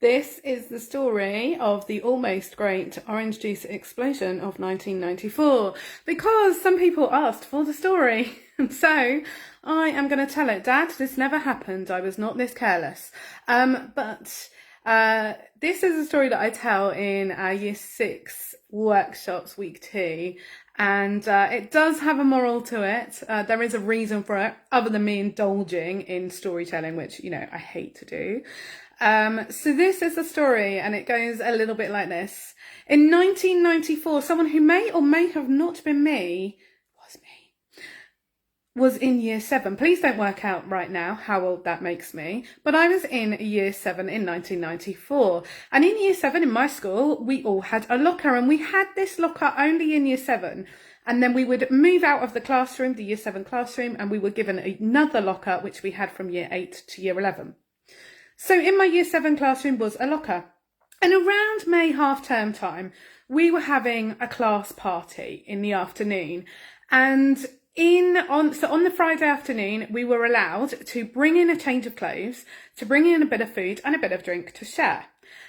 This is the story of the almost great orange juice explosion of 1994, because some people asked for the story. So I am going to tell it. Dad, this never happened. I was not this careless. But this is a story that I tell in our Year 6 workshops, week 2. And it does have a moral to it. There is a reason for it, other than me indulging in storytelling, which, you know, I hate to do. So this is the story, and it goes a little bit like this. In 1994, someone who may or may have not been me, was in Year 7. Please don't work out right now how old that makes me, but I was in Year 7 in 1994. And in Year 7 in my school, we all had a locker, and we had this locker only in Year 7. And then we would move out of the classroom, the Year 7 classroom, and we were given another locker, which we had from Year 8 to Year 11. So in my Year 7 classroom was a locker. And around May half-term time, we were having a class party in the afternoon. And on the Friday afternoon, we were allowed to bring in a change of clothes, to bring in a bit of food and a bit of drink to share.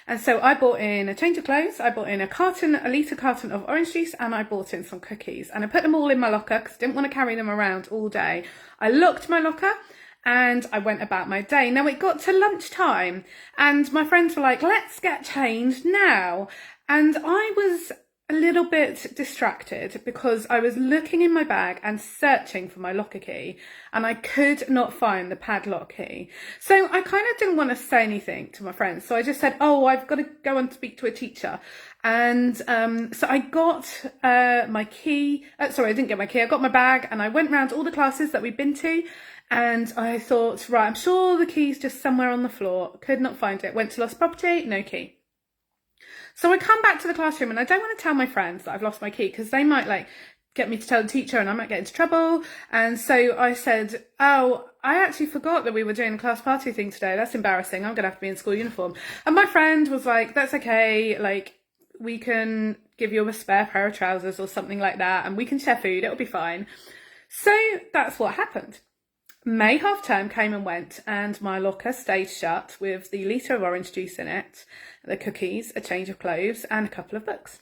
And so I bought in a change of clothes, I bought in a litre carton of orange juice, and I bought in some cookies. And I put them all in my locker because I didn't want to carry them around all day. I locked my locker and I went about my day. Now it got to lunchtime and my friends were like, let's get changed now. And I was a little bit distracted because I was looking in my bag and searching for my locker key, and I could not find the padlock key. So I kind of didn't want to say anything to my friends. So I just said, oh, I've got to go and speak to a teacher. And so I got my key. Sorry, I didn't get my key. I got my bag and I went round all the classes that we'd been to. And I thought, right, I'm sure the key's just somewhere on the floor. Could not find it. Went to lost property, no key. So I come back to the classroom and I don't want to tell my friends that I've lost my key because they might get me to tell the teacher and I might get into trouble. And so I said, oh, I actually forgot that we were doing a class party thing today. That's embarrassing. I'm going to have to be in school uniform. And my friend was like, that's okay. We can give you a spare pair of trousers or something like that. And we can share food. It'll be fine. So that's what happened. May half-term came and went, and my locker stayed shut with the litre of orange juice in it, the cookies, a change of clothes, and a couple of books.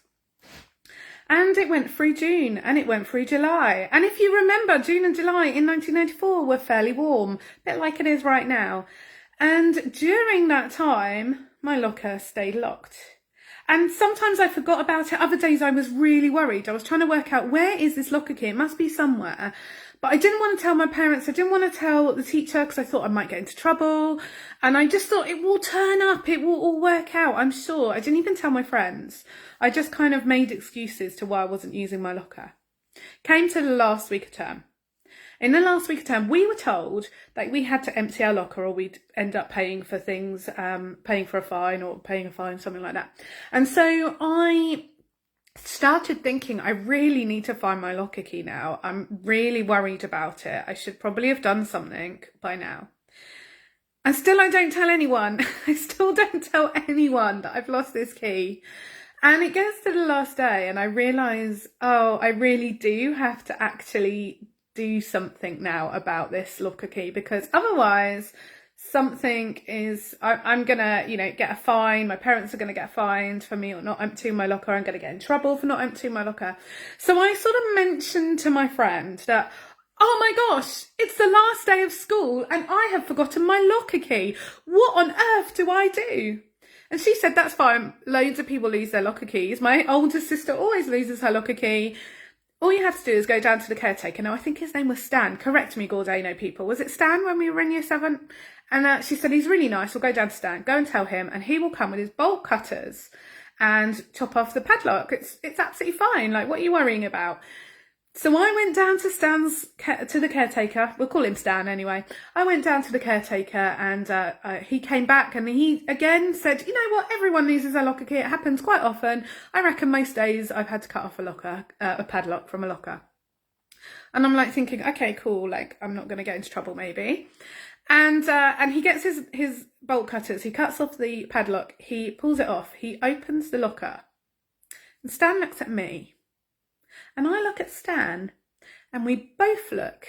And it went through June, and it went through July. And if you remember, June and July in 1994 were fairly warm, a bit like it is right now. And during that time, my locker stayed locked. And sometimes I forgot about it. Other days I was really worried. I was trying to work out, where is this locker key? It must be somewhere. But I didn't want to tell my parents. I didn't want to tell the teacher because I thought I might get into trouble. And I just thought it will turn up. It will all work out, I'm sure. I didn't even tell my friends. I just kind of made excuses to why I wasn't using my locker. Came to the last week of term. In the last week of term, we were told that we had to empty our locker or we'd end up paying for things, paying for a fine or paying a fine, something like that. And so I started thinking, I really need to find my locker key now. I'm really worried about it. I should probably have done something by now. And still I don't tell anyone. I still don't tell anyone that I've lost this key. And it gets to the last day and I realise, oh, I really do have to actually do something now about this locker key, because otherwise I'm gonna, get a fine. My parents are gonna get fined for me not emptying my locker. I'm gonna get in trouble for not emptying my locker. So I sort of mentioned to my friend that, oh my gosh, it's the last day of school and I have forgotten my locker key. What on earth do I do? And she said, that's fine. Loads of people lose their locker keys. My older sister always loses her locker key. All you have to do is go down to the caretaker. Now, I think his name was Stan. Correct me, Gordano people. Was it Stan when we were in Year 7? And she said, he's really nice. We'll go down to Stan. Go and tell him. And he will come with his bolt cutters and chop off the padlock. It's absolutely fine. What are you worrying about? So I went down to the caretaker. We'll call him Stan anyway. I went down to the caretaker and he came back and he again said, you know what, everyone loses their locker key. It happens quite often. I reckon most days I've had to cut off a padlock from a locker. And I'm thinking, okay, cool. I'm not going to get into trouble maybe. And he gets his bolt cutters. He cuts off the padlock. He pulls it off. He opens the locker. And Stan looks at me. And I look at Stan, and we both look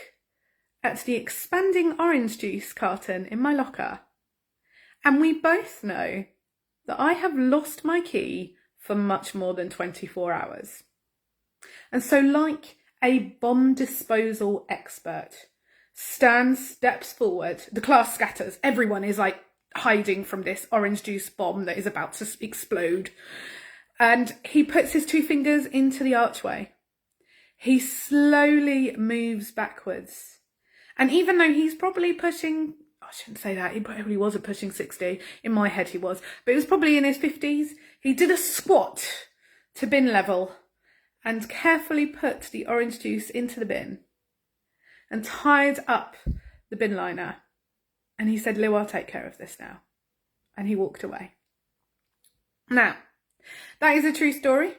at the expanding orange juice carton in my locker. And we both know that I have lost my key for much more than 24 hours. And so, like a bomb disposal expert, Stan steps forward, the class scatters, everyone is like hiding from this orange juice bomb that is about to explode. And he puts his 2 fingers into the archway. He slowly moves backwards. And even though he's probably pushing, I shouldn't say that, he probably wasn't pushing 60. In my head he was. But he was probably in his 50s. He did a squat to bin level and carefully put the orange juice into the bin and tied up the bin liner. And he said, Lou, I'll take care of this now. And he walked away. Now, that is a true story.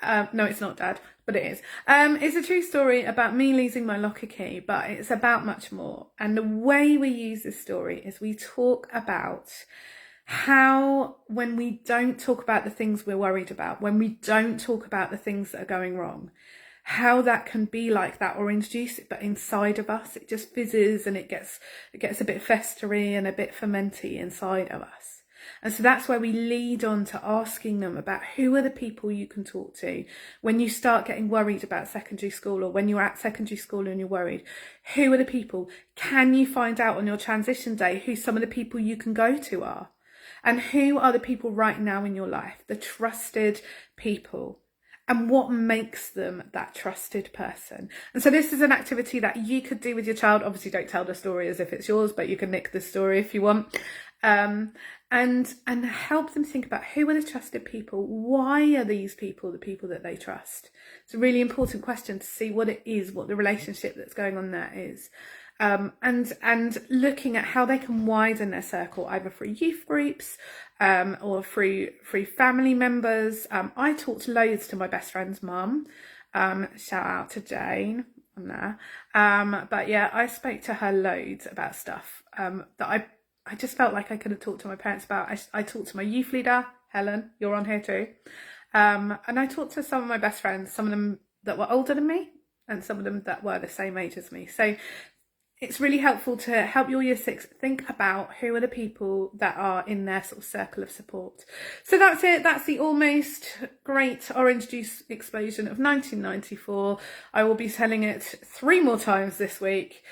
No, it's not, Dad, but it is. It's a true story about me losing my locker key, but it's about much more. And the way we use this story is we talk about how, when we don't talk about the things we're worried about, when we don't talk about the things that are going wrong, how that can be like that orange juice, but inside of us, it just fizzes and it gets a bit festery and a bit fermenty inside of us. And so that's where we lead on to asking them about who are the people you can talk to when you start getting worried about secondary school, or when you're at secondary school and you're worried. Who are the people? Can you find out on your transition day who some of the people you can go to are? And who are the people right now in your life, the trusted people? And what makes them that trusted person? And so this is an activity that you could do with your child. Obviously, don't tell the story as if it's yours, but you can nick the story if you want. And help them think about who are the trusted people. Why are these people the people that they trust? It's a really important question to see what it is, what the relationship that's going on there is. And looking at how they can widen their circle, either through youth groups or through family members. I talked loads to my best friend's mum. Shout out to Jane on there. But yeah, I spoke to her loads about stuff that I just felt like I could have talked to my parents about. I talked to my youth leader, Helen, you're on here too. And I talked to some of my best friends, some of them that were older than me and some of them that were the same age as me. So it's really helpful to help your year 6 think about who are the people that are in their sort of circle of support. So that's it. That's the almost great orange juice explosion of 1994. I will be telling it 3 more times this week,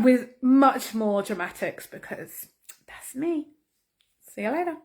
with much more dramatics, because that's me. See you later.